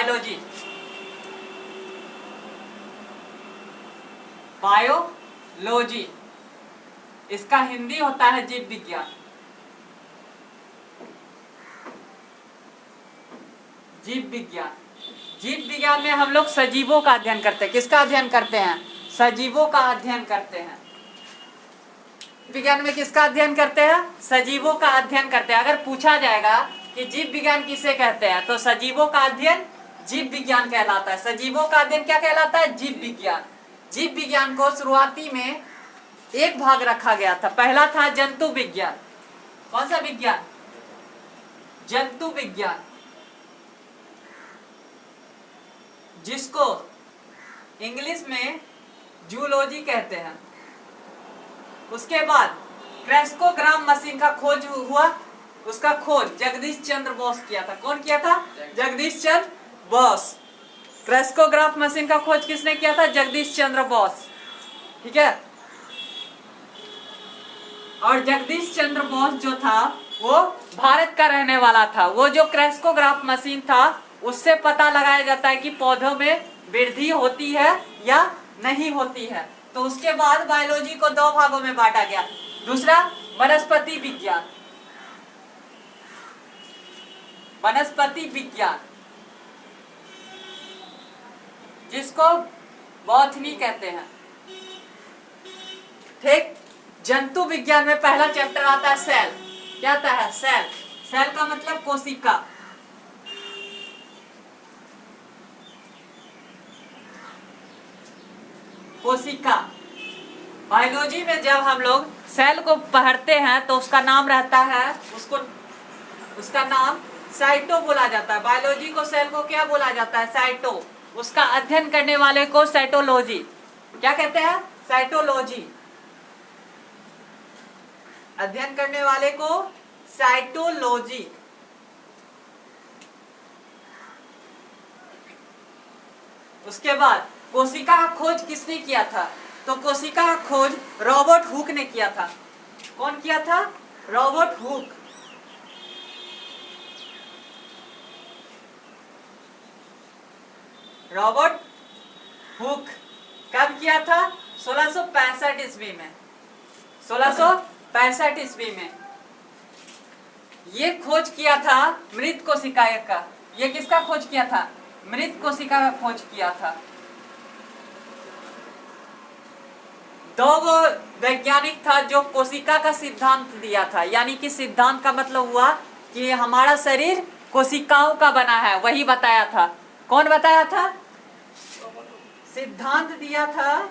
Biology, biology, इसका हिंदी होता है जीव विज्ञान। जीव विज्ञान, जीव विज्ञान में हम लोग सजीवों का अध्ययन करते हैं। किसका अध्ययन करते हैं? सजीवों का अध्ययन करते हैं। विज्ञान में किसका अध्ययन करते हैं? सजीवों का अध्ययन करते हैं। अगर पूछा जाएगा कि जीव विज्ञान किसे कहते हैं, तो सजीवों का अध्ययन जीव विज्ञान कहलाता है। सजीवों का अध्ययन क्या कहलाता है? जीव विज्ञान। जीव विज्ञान को शुरुआती में एक भाग रखा गया था। पहला था जंतु विज्ञान। कौन सा विज्ञान? जंतु विज्ञान, जिसको इंग्लिश में जूलॉजी कहते हैं। उसके बाद क्रेस्कोग्राफ मशीन का खोज हुआ। उसका खोज जगदीश चंद्र बोस किया था। कौन किया था? जगदीश चंद्र बोस। क्रेस्कोग्राफ मशीन का खोज किसने किया था? जगदीश चंद्र बोस। ठीक है। और जगदीश चंद्र बोस जो था वो भारत का रहने वाला था। वो जो क्रेस्कोग्राफ मशीन था उससे पता लगाया जाता है कि पौधों में वृद्धि होती है या नहीं होती है। तो उसके बाद बायोलॉजी को दो भागों में बांटा गया। दूसरा वनस्पति विज्ञान, वनस्पति विज्ञान, जिसको बॉटनी कहते हैं। ठीक। जंतु विज्ञान में पहला चैप्टर आता है सेल। क्या आता है? सेल। सेल का मतलब कोशिका। कोशिका। बायोलॉजी में जब हम लोग सेल को पढ़ते हैं तो उसका नाम रहता है, उसका नाम साइटो बोला जाता है। बायोलॉजी को, सेल को क्या बोला जाता है? साइटो। उसका अध्ययन करने वाले को साइटोलॉजी। क्या कहते हैं? साइटोलॉजी। अध्ययन करने वाले को साइटोलॉजी। उसके बाद कोशिका का खोज किसने किया था? तो कोशिका का खोज रॉबर्ट हुक ने किया था। कौन किया था? Robert Hooke. रॉबर्ट हुक कब किया था? 1665 ईस्वी में। 1665 ईस्वी में ये खोज किया था मृत कोशिका का। ये किसका खोज किया था? मृत कोशिका का खोज किया था। दो वो वैज्ञानिक था जो कोशिका का सिद्धांत दिया था। यानी कि सिद्धांत का मतलब हुआ कि हमारा शरीर कोशिकाओं का बना है, वही बताया था। कौन बताया था? सिद्धांत दिया था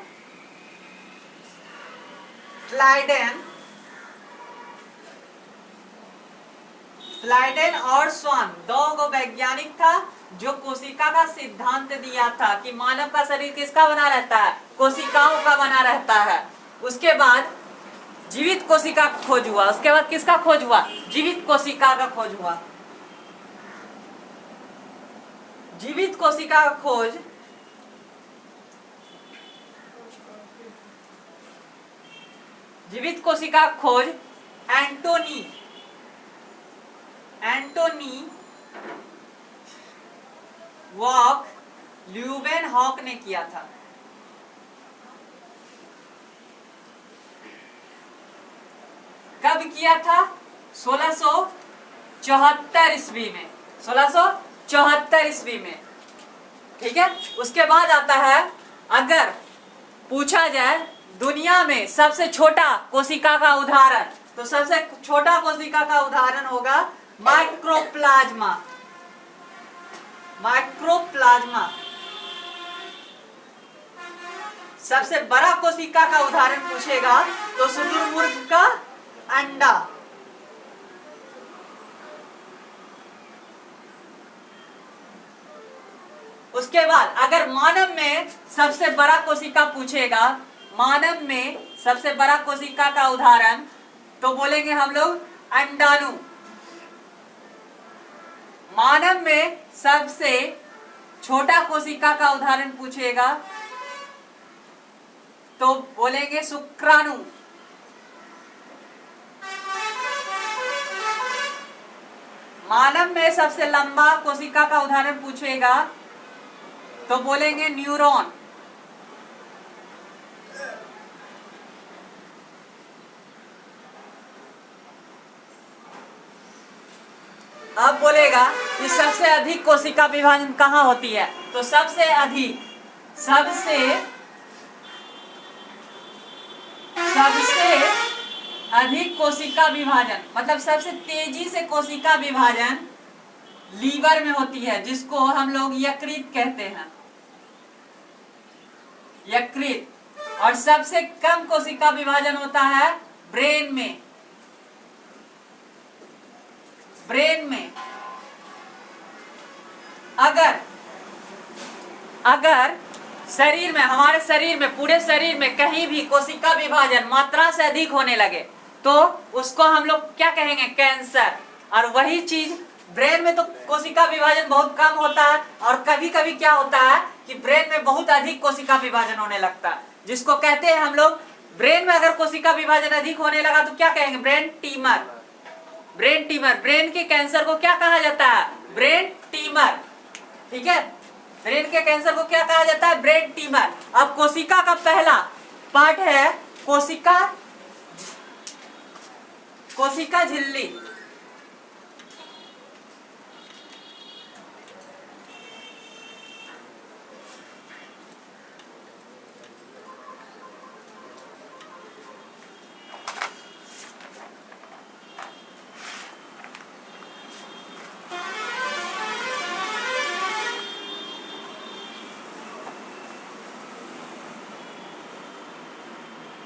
स्लाइडेन और स्वान। दो वैज्ञानिक था जो कोशिका का सिद्धांत दिया था कि मानव का शरीर किसका बना रहता है? कोशिकाओं का बना रहता है। उसके बाद जीवित कोशिका का खोज हुआ। उसके बाद किसका खोज हुआ? जीवित कोशिका का खोज हुआ। जीवित कोशिका का खोज एंटोनी वॉक ल्यूवेनहॉक ने किया था। कब किया था? 1674 ईस्वी में। 1674 ईस्वी में। ठीक है। उसके बाद आता है, अगर पूछा जाए दुनिया में सबसे छोटा कोशिका का उदाहरण, तो सबसे छोटा कोशिका का उदाहरण होगा माइक्रोप्लाज्मा। माइक्रोप्लाज्मा। सबसे बड़ा कोशिका का उदाहरण पूछेगा तो शुतुरमुर्ग का अंडा। उसके बाद अगर मानव में सबसे बड़ा कोशिका पूछेगा, मानव में सबसे बड़ा कोशिका का उदाहरण, तो बोलेंगे हम लोग अंडाणु। मानव में सबसे छोटा कोशिका का उदाहरण पूछेगा तो बोलेंगे शुक्राणु। मानव में सबसे लंबा कोशिका का उदाहरण पूछेगा तो बोलेंगे न्यूरॉन। अब बोलेगा कि सबसे अधिक कोशिका विभाजन कहाँ होती है, तो सबसे अधिक कोशिका विभाजन मतलब सबसे तेजी से कोशिका विभाजन लीवर में होती है, जिसको हम लोग यकृत कहते हैं, यकृत। और सबसे कम कोशिका विभाजन होता है ब्रेन में। अगर शरीर में, हमारे शरीर में, पूरे शरीर में कहीं भी कोशिका विभाजन मात्रा से अधिक होने लगे तो उसको हम लोग क्या कहेंगे, कैंसर। और वही चीज ब्रेन में तो कोशिका विभाजन बहुत कम होता है, और कभी कभी क्या होता है कि ब्रेन में बहुत अधिक कोशिका विभाजन होने लगता है, जिसको कहते हैं हम लोग, ब्रेन में अगर कोशिका विभाजन अधिक होने लगा तो क्या कहेंगे, ब्रेन ट्यूमर। ब्रेन के कैंसर को क्या कहा जाता है, ब्रेन ट्यूमर। ठीक है, ब्रेन के कैंसर को क्या कहा जाता है, ब्रेन ट्यूमर। अब कोशिका का पहला पार्ट है कोशिका झिल्ली।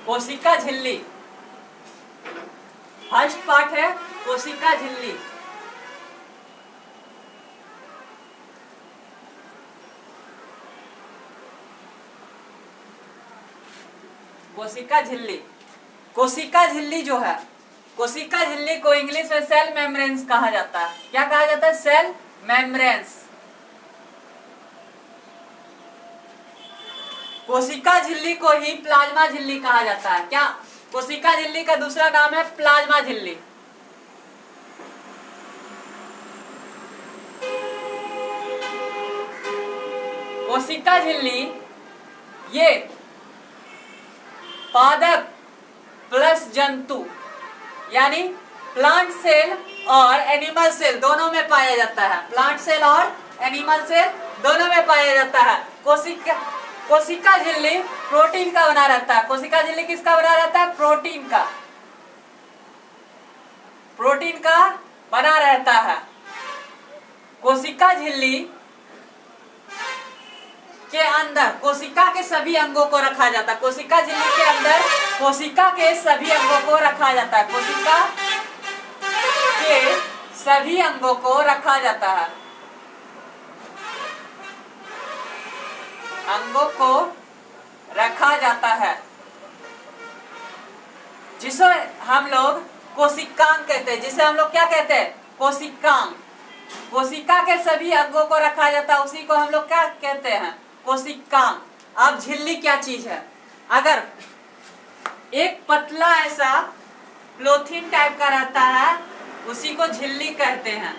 कोशिका झिल्ली फर्स्ट पार्ट है, कोशिका झिल्ली। कोशिका झिल्ली जो है, कोशिका झिल्ली को इंग्लिश में सेल मेम्ब्रेन्स कहा जाता है। क्या कहा जाता है, सेल मेम्ब्रेन्स। कोशिका झिल्ली को ही प्लाज्मा झिल्ली कहा जाता है। क्या, कोशिका झिल्ली का दूसरा नाम है प्लाज्मा झिल्ली। कोशिका झिल्ली ये पादप प्लस जंतु यानी प्लांट सेल और एनिमल सेल दोनों में पाया जाता है। प्लांट सेल और एनिमल सेल दोनों में पाया जाता है। कोशिका झिल्ली प्रोटीन का बना रहता है। कोशिका झिल्ली किसका बना रहता है, प्रोटीन का बना रहता है। कोशिका झिल्ली के अंदर कोशिका के सभी अंगों को रखा जाता है। कोशिका झिल्ली के अंदर कोशिका के सभी अंगों को रखा जाता है। कोशिका के सभी अंगों को रखा जाता है। अंगों को रखा जाता है, जिसे हम लोग कोशिकांग कहते हैं। जिसे हम लोग क्या कहते हैं, कोशिकांग। कोशिका के सभी अंगों को रखा जाता है, उसी को हम लोग क्या कहते हैं, कोशिकांग। अब झिल्ली क्या चीज है, अगर एक पतला ऐसा प्लोथिन टाइप का रहता है, उसी को झिल्ली कहते हैं।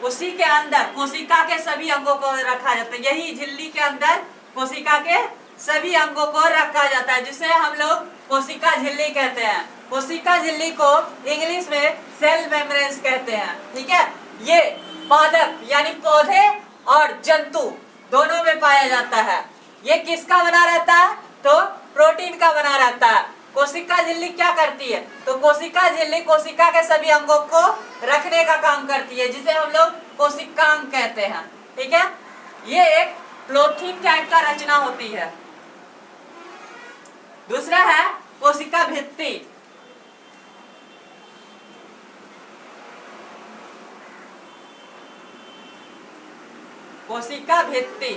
उसी के अंदर कोशिका के सभी अंगों को रखा जाता है। यही झिल्ली के अंदर कोशिका के सभी अंगों को रखा जाता है, जिसे हम लोग कोशिका झिल्ली कहते हैं। कोशिका झिल्ली को इंग्लिश में सेल मेम्ब्रेन्स कहते हैं। ठीक है, ये पादप यानी पौधे और जंतु दोनों में पाया जाता है। ये किसका बना रहता है, तो प्रोटीन का बना रहता है। कोशिका झिल्ली क्या करती है, तो कोशिका झिल्ली कोशिका के सभी अंगों को रखने का काम करती है, जिसे हम लोग कोशिकांग कहते हैं। ठीक है, ये एक प्लोथिन टाइप का रचना होती है। दूसरा है कोशिका भित्ति। कोशिका भित्ति,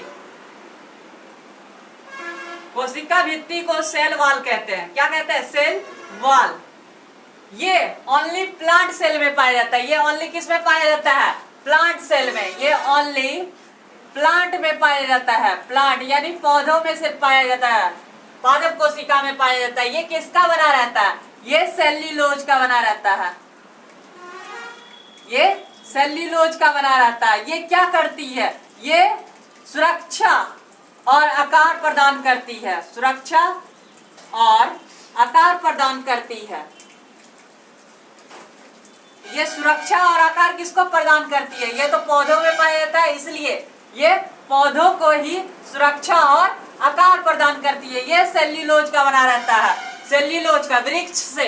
कोशिका भित्ति को सेल वॉल कहते हैं। क्या कहते हैं, सेल वॉल। ये ओनली प्लांट सेल में पाया जाता है। ये ओनली किस में पाया जाता है, प्लांट सेल में। ये ओनली प्लांट में पाया जाता है। प्लांट यानी पौधों में से पाया जाता है, पादप कोशिका में पाया जाता है। ये किसका बना रहता है, ये सेल्यूलोज का बना रहता है। ये सेल्यूलोज का बना रहता है। ये क्या करती है, ये सुरक्षा और आकार प्रदान करती है, सुरक्षा और आकार प्रदान करती है। ये सुरक्षा और आकार किसको प्रदान करती है? ये तो पौधों में पाया जाता है, इसलिए ये पौधों को ही सुरक्षा और आकार प्रदान करती है। ये सेल्यूलोज का बना रहता है, सेल्यूलोज का, वृक्ष से,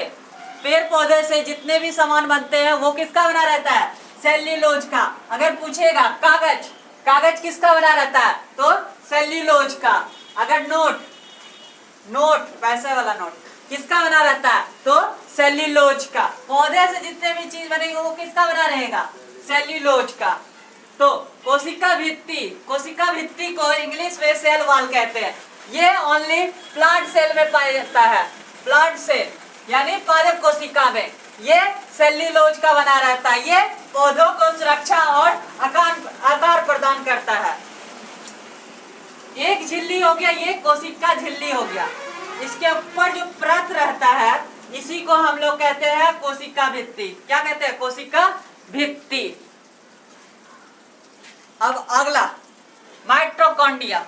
पेड़ पौधे से जितने भी सामान बनते हैं वो किसका बना रहता है? सेल्यूलोज का। अगर पूछेगा कागज, कागज किसका बना रहता है? तो सेल्यूलोज का। अगर नोट, नोट पैसे वाला नोट किसका बना रहता है? तो सेल्यूलोज का। पौधे से जितने भी चीज बनेगी वो किसका बना रहेगा? सेल्यूलोज का। तो कोशिका भित्ति, कोशिका भित्ति को इंग्लिश में सेल वॉल कहते हैं। ये ओनली प्लांट सेल में पाया जाता है, प्लांट सेल यानी पादप कोशिका में ये सेल्यूलोज का बना रहता है। ये पौधों को सुरक्षा और आकार प्रदान करता है। एक झिल्ली हो गया, ये कोशिका झिल्ली हो गया। इसके ऊपर जो परत रहता है इसी को हम लोग कहते हैं कोशिका भित्ति। क्या कहते हैं? कोशिका भित्ति। अब अगला माइटोकॉन्ड्रिया।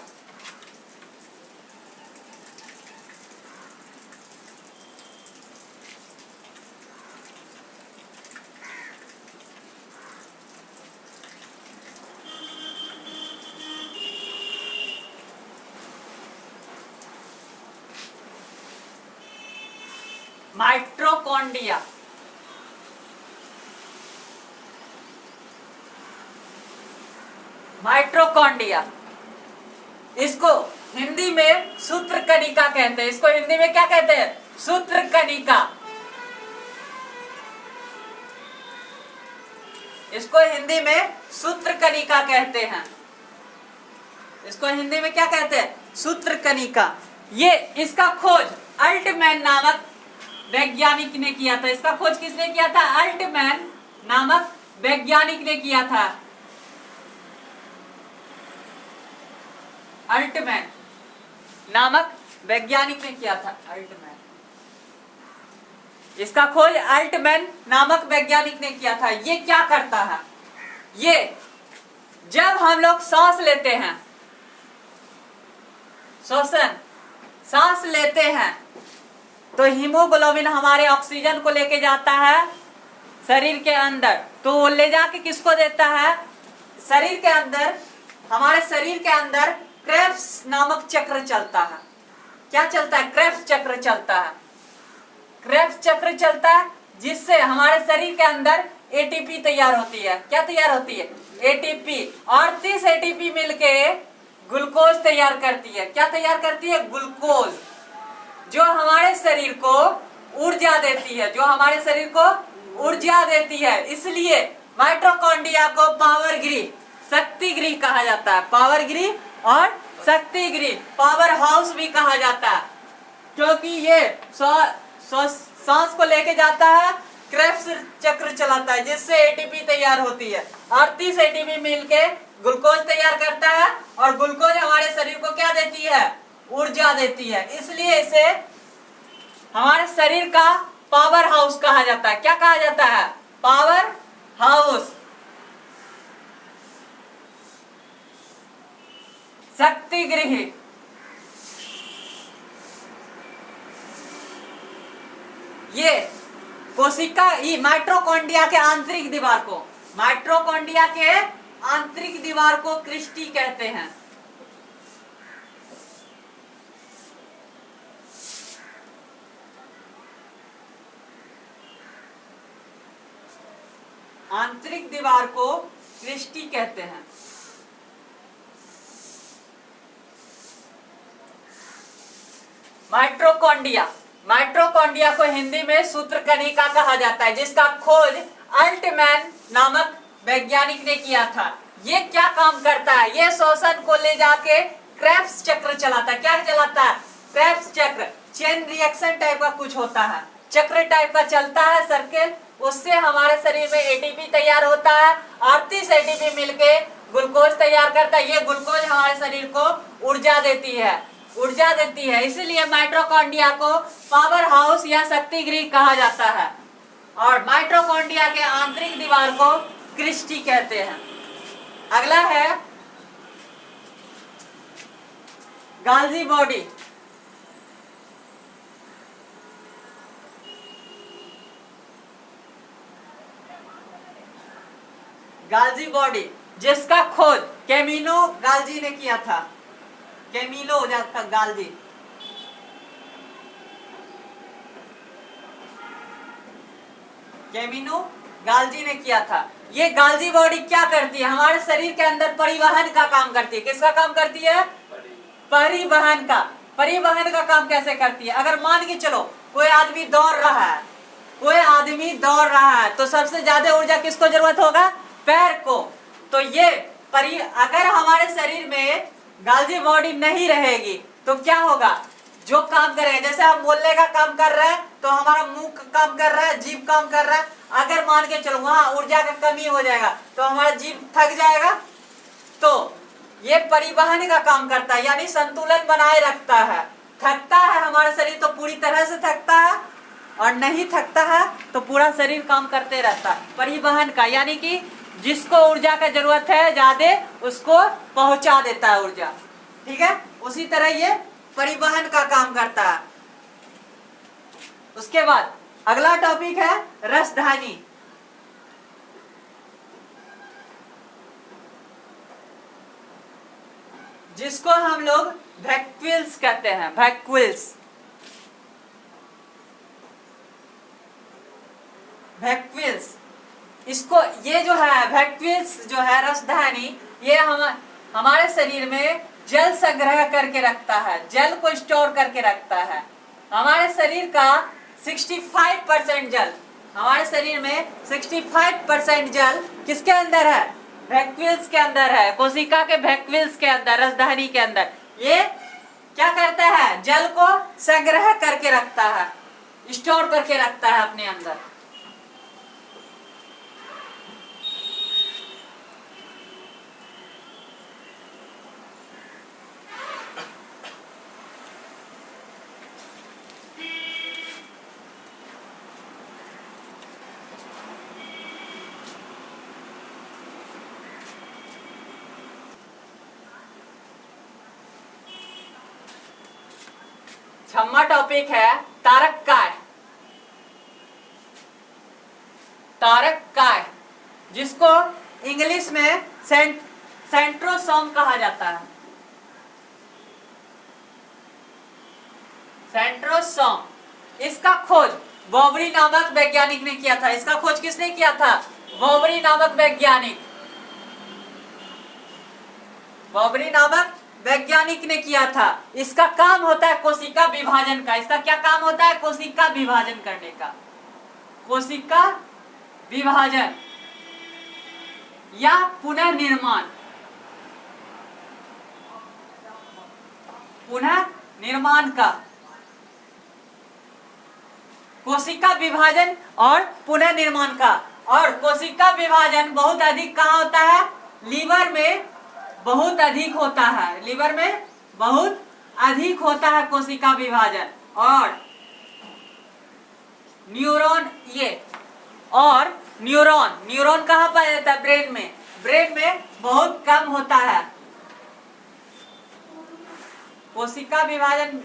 माइटोकॉन्ड्रिया, माइटोकॉन्ड्रिया, इसको हिंदी में सूत्रकणिका कहते हैं। इसको हिंदी में क्या कहते हैं? सूत्रकणिका। इसको हिंदी में सूत्रकणिका कहते हैं। इसको हिंदी में क्या कहते हैं? सूत्रकणिका। ये इसका खोज अल्टमैन नामक वैज्ञानिक ने किया था। इसका खोज किसने किया था? अल्टमैन नामक वैज्ञानिक ने किया था। अल्टमैन नामक वैज्ञानिक ने किया था। अल्टमैन, इसका खोज अल्टमैन नामक वैज्ञानिक ने किया था। ये क्या करता है? ये जब हम लोग सांस लेते हैं, श्वसन, सांस लेते हैं तो हीमोग्लोबिन हमारे ऑक्सीजन को लेके जाता है शरीर के अंदर। तो वो ले जाके किसको देता है? शरीर के अंदर, हमारे शरीर के अंदर क्रेब्स नामक चक्र चलता है। क्या चलता है? क्रेब्स चक्र चलता है। क्रेब्स चक्र चलता है जिससे हमारे शरीर के अंदर एटीपी तैयार होती है। क्या तैयार होती है? एटीपी। और 30 एटीपी मिलके ग्लूकोज तैयार करती है। क्या तैयार करती है? ग्लूकोज, जो हमारे शरीर को ऊर्जा देती है, जो हमारे शरीर को ऊर्जा देती है। इसलिए माइटोकॉन्ड्रिया को पावर ग्रिड, शक्ति गृह कहा जाता है। पावर ग्रिड और शक्ति गृह, पावर हाउस भी कहा जाता है, क्योंकि ये सांस को लेके जाता है, क्रेब्स चक्र चलाता है जिससे एटीपी तैयार होती है। और 30 एटीपी मिलके ग्लूकोज तैयार करता है और ग्लूकोज हमारे शरीर को क्या देती है? ऊर्जा देती है। इसलिए इसे हमारे शरीर का पावर हाउस कहा जाता है। क्या कहा जाता है? Power house. शक्ति गृह, ये कोशिका ही माइटोकॉन्ड्रिया के आंतरिक दीवार को, माइटोकॉन्ड्रिया के आंतरिक दीवार को क्रिस्टी कहते हैं। आंतरिक दीवार को क्रिस्टी कहते हैं। माइटोकॉन्ड्रिया, माइटोकॉन्ड्रिया को हिंदी में सूत्रकणिका कहा जाता है, जिसका खोज अल्टमैन नामक वैज्ञानिक ने किया था। ये क्या काम करता है? ये श्वसन को ले जाके क्रेब्स चक्र चलाता है। क्या चलाता है? क्रेब्स चक्र, चेन रिएक्शन टाइप का कुछ होता है, चक्र टाइप का चलता है सर्किल। उससे हमारे शरीर में एटीपी तैयार होता है और 30 एटीपी मिलके ग्लूकोज तैयार करता है। ये ग्लूकोज हमारे शरीर को ऊर्जा देती है, ऊर्जा देती है। इसलिए माइटोकॉन्ड्रिया को पावर हाउस या शक्ति गृह कहा जाता है। और माइटोकॉन्ड्रिया के आंतरिक दीवार को क्रिस्टी कहते हैं। अगला है गाल्जी बॉडी, गाल्जी बॉडी जिसका खोज कैमिलो गाल्जी ने किया था। कैमिलो हो जाता गाल्जी, कैमिलो गाल्जी ने किया था। ये गाल्जी बॉडी क्या करती है? हमारे शरीर के अंदर परिवहन का काम करती है। किसका काम करती है? परिवहन का। परिवहन का काम कैसे करती है? अगर मान के चलो कोई आदमी दौड़ रहा है, कोई आदमी दौड़ रहा है, तो सबसे ज्यादा ऊर्जा किसको जरूरत होगा? पैर को। तो ये अगर हमारे शरीर में गाल्जी बॉडी नहीं रहेगी तो क्या होगा? जो काम करेगा, जैसे हम बोलने का काम कर रहे हैं तो हमारा मुंह काम कर रहा है, जीभ काम कर रहा है। अगर मान के चलो वहां ऊर्जा का कमी हो जाएगा तो हमारा जीभ थक जाएगा। तो ये परिवहन का काम करता है, यानी संतुलन बनाए रखता है। थकता है हमारा शरीर तो पूरी तरह से थकता है, और नहीं थकता है तो पूरा शरीर काम करते रहता है। परिवहन का यानी कि जिसको ऊर्जा का जरूरत है ज्यादा उसको पहुंचा देता है ऊर्जा। ठीक है, उसी तरह ये परिवहन का काम करता है। उसके बाद अगला टॉपिक है रसधानी। जिसको हम लोग वैक्यूल्स कहते हैं, वैक्यूल्स। वैक्यूल्स, इसको ये जो है वैक्यूल्स जो है रसधानी, ये हमारे शरीर में जल संग्रह करके रखता है, जल को स्टोर करके रखता है। हमारे शरीर का 65% जल, हमारे शरीर में 65% जल किसके अंदर है? वैक्यूल्स के अंदर है, कोशिका के वैक्यूल्स के अंदर, रसधानी के अंदर। ये क्या करता है? जल को संग्रह करके रखता है, स्टोर करके रखता है अपने अंदर। छठवां टॉपिक है तारक काय। तारक काय जिसको इंग्लिश में सेंट्रोसोम कहा जाता है। सेंट्रोसोम, इसका खोज बॉबरी नामक वैज्ञानिक ने किया था। इसका खोज किसने किया था? बॉबरी नामक वैज्ञानिक, बॉबरी नामक वैज्ञानिक ने किया था। इसका काम होता है कोशिका विभाजन का। इसका क्या काम होता है? कोशिका विभाजन करने का। कोशिका विभाजन या पुनः निर्माण, पुनः निर्माण का। कोशिका विभाजन और पुनः निर्माण का। और कोशिका विभाजन बहुत अधिक कहाँ होता है? लीवर में बहुत अधिक होता है, लीवर में बहुत अधिक होता है कोशिका विभाजन। और न्यूरॉन, ये और न्यूरॉन कहाँ पाया जाता है? ब्रेन में। ब्रेन में बहुत कम होता है कोशिका विभाजन,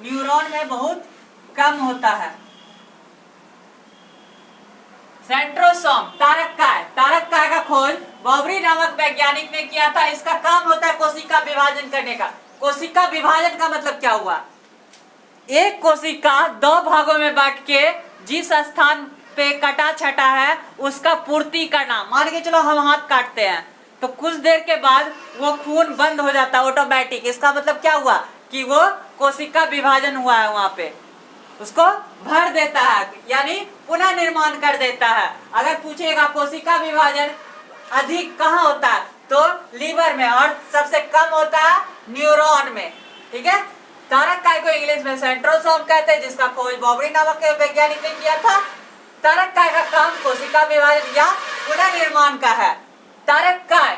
न्यूरॉन में बहुत कम होता है। सेंट्रोसोम, तारक काय का खोज बॉबरी नामक वैज्ञानिक ने किया था। इसका काम होता है कोशिका विभाजन करने का। कोशिका विभाजन का मतलब क्या हुआ? एक कोशिका दो भागों में बांट के जिस स्थान पे कटा छटा है उसका पूर्ति करना। मान के चलो हम हाथ काटते हैं तो कुछ देर के बाद वो खून बंद हो जाता है ऑटोमेटिक। इसका मतलब क्या हुआ? कि वो कोशिका विभाजन हुआ है, वहां पे उसको भर देता है, यानी पुनः निर्माण कर देता है। अगर पूछेगा कोशिका विभाजन अधिक कहाँ होता है तो लीवर में, और सबसे कम होता है न्यूरॉन में। ठीक है, तारक काय को इंग्लिश में सेंट्रोसोम कहते हैं, जिसका खोज बॉबरी नामक वैज्ञानिक ने किया था। तारक काय का काम कोशिका विभाजन या पुनः निर्माण का है। तारक काय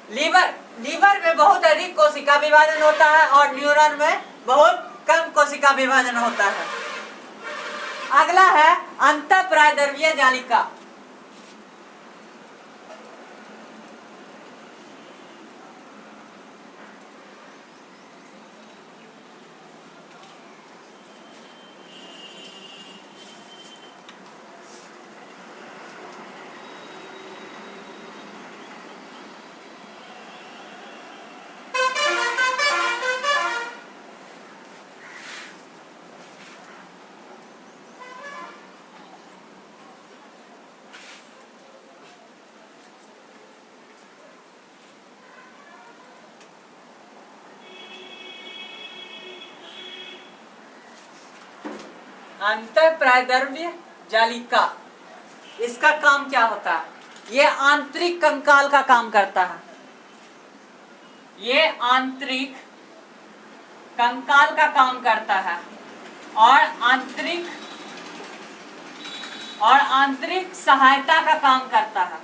लीवर में बहुत अधिक कोशिका विभाजन होता है और न्यूरॉन में बहुत कम कोशिका विभाजन होता है। अगला है अंतःप्रायद्रव्य जालिका। अंतःप्राद्रव्य जालिका, इसका काम क्या होता है? ये आंतरिक कंकाल का काम करता है। ये आंतरिक कंकाल का काम करता है और आंतरिक सहायता का काम करता है।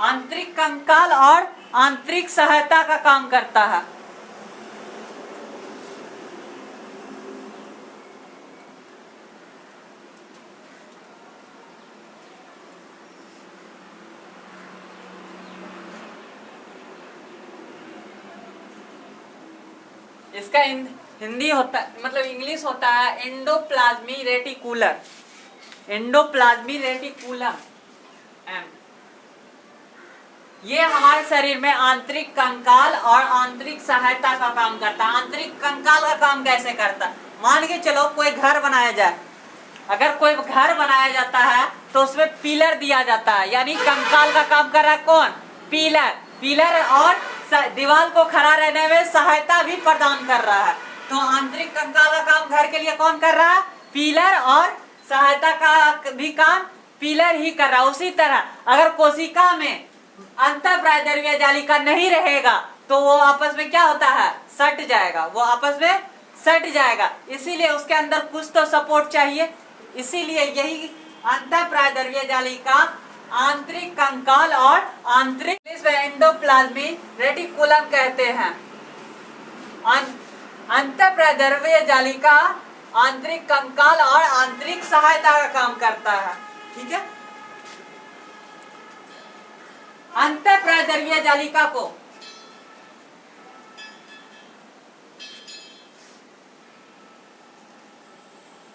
आंतरिक कंकाल और आंतरिक सहायता का काम करता है। इसका हिंदी होता है, मतलब इंग्लिश होता है एंडोप्लाज्मी रेटिकुलर, एंडोप्लाज्मी रेटिकुलम। ये हमारे शरीर में आंतरिक कंकाल और आंतरिक सहायता का काम करता है। आंतरिक कंकाल का काम कैसे करता है? मान के चलो कोई घर बनाया जाए, अगर कोई घर बनाया जाता है तो उसमें पिलर दिया जाता है, यानी कंकाल का काम कर रहा है कौन? पिलर। पिलर और दीवार को खड़ा रहने में सहायता भी प्रदान कर रहा है। तो आंतरिक कंकाल का काम घर के लिए कौन कर रहा है? पिलर। और सहायता का भी काम पिलर ही कर रहा है। उसी तरह अगर कोशिका में अंतःप्राद्रव्य जालिका नहीं रहेगा तो वो आपस में क्या होता है? सट जाएगा, वो आपस में सट जाएगा। इसीलिए उसके अंदर कुछ तो सपोर्ट चाहिए। इसीलिए यही अंतःप्राद्रव्य जालिका आंतरिक कंकाल और आंतरिक एंडोप्लाज्मी रेटिकुलम कहते हैं। अंतःप्राद्रव्य जालिका आंतरिक कंकाल और आंतरिक सहायता का काम करता है। ठीक है। अंतःप्राद्रव्य जालिका को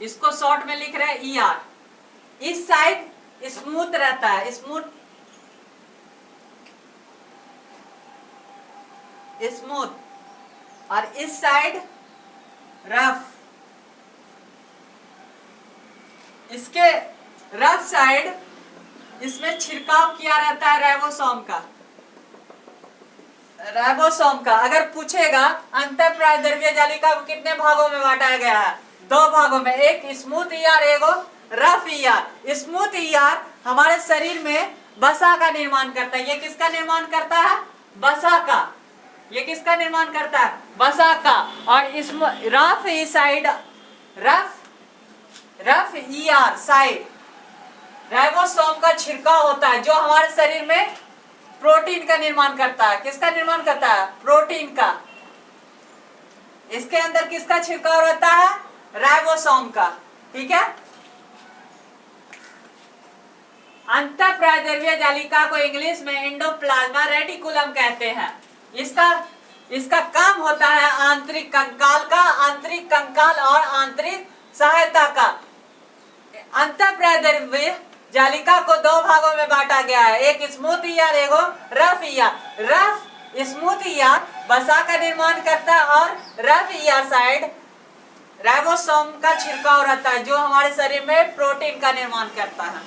इसको शॉर्ट में लिख रहे हैं ER। इस साइड स्मूथ रहता है, स्मूथ, और इस साइड रफ। इसके रफ साइड इसमें छिड़काव किया रहता है राइबोसोम का। अगर पूछेगा अंतःप्राद्रव्य जालिका को कितने भागों में बांटा गया है? 2 भागों में, एक स्मूथ ER, एगो रफ ER। स्मूथ ER हमारे शरीर में वसा का निर्माण करता है। ये किसका निर्माण करता है? वसा का। ये किसका निर्माण करता है? वसा का। और rough side, rough ER side ribosome का छिड़काव होता है, जो हमारे शरीर में प्रोटीन का निर्माण करता है। किसका निर्माण करता है? प्रोटीन का। इसके अंदर किसका छिड़काव रहता है? राइबोसोम का। ठीक है। अंतःप्राद्रव्य जालिका को इंग्लिश में एंडोप्लाज्मा रेटिकुलम कहते हैं। इसका काम होता है आंतरिक कंकाल और आंतरिक सहायता का। अंतःप्राद्रव्य जालिका को 2 भागों में बांटा गया है, एक स्मूथ ER, एगो rough ER। Rough smooth ER वसा का निर्माण करता है और रफ ER साइड राइबोसोम का छिड़काव रहता है, जो हमारे शरीर में प्रोटीन का निर्माण करता है।